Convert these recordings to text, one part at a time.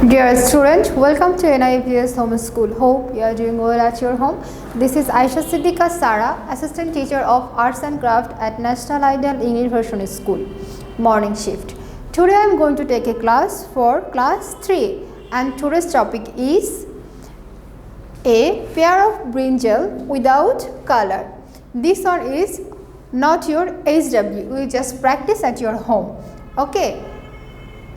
Dear student, welcome to NIVS Home School. Hope you are doing well at your home. This is Ayesha Siddiqua Sara, Assistant Teacher of Arts and Craft at National Ideal English Version School, morning shift. Today I am going to take a class for class 3 and today's topic is a pair of brinjal without color. This one is not your HW, we just practice at your home. Okay.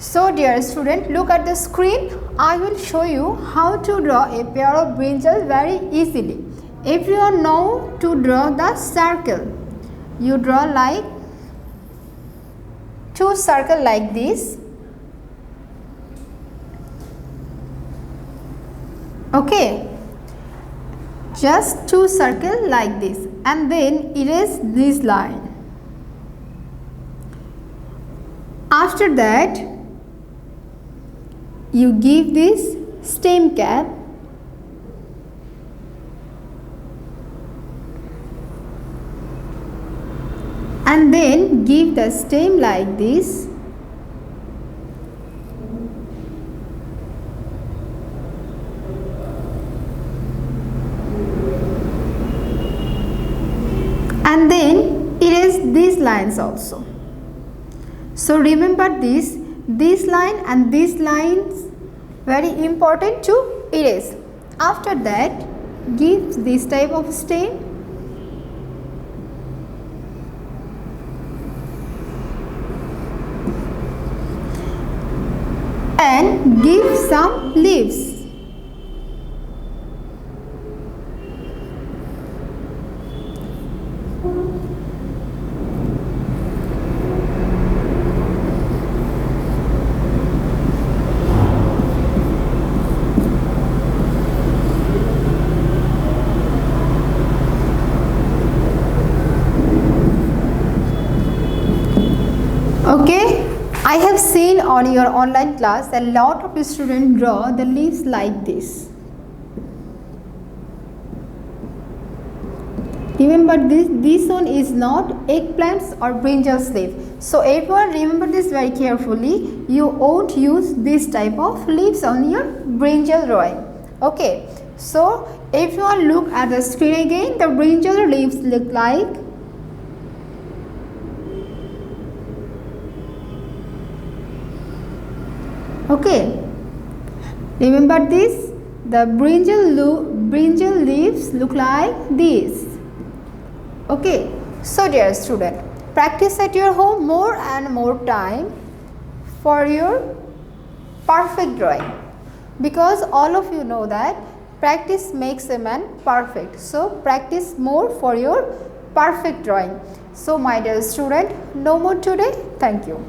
So dear student, look at the screen. I will show you how to draw a pair of brinjal very easily. Everyone know to draw the circle. You draw like two circle like this. Okay. Just two circle like this and then erase this line. After that, you give this stem cap and then give the stem like this and then erase these lines also. So remember this line and these lines very important to erase. After that, give this type of stem and give some leaves. Okay, I have seen on your online class a lot of students draw the leaves like this. Remember this one is not eggplants or brinjal leaf. So everyone remember this very carefully. You won't use this type of leaves on your brinjal drawing. Okay, so everyone look at the screen again. The brinjal leaves look like okay, remember this, the brinjal leaves look like this. Okay, so dear student, practice at your home more and more time for your perfect drawing, because all of you know that practice makes a man perfect. So practice more for your perfect drawing. So my dear student, no more today. Thank you.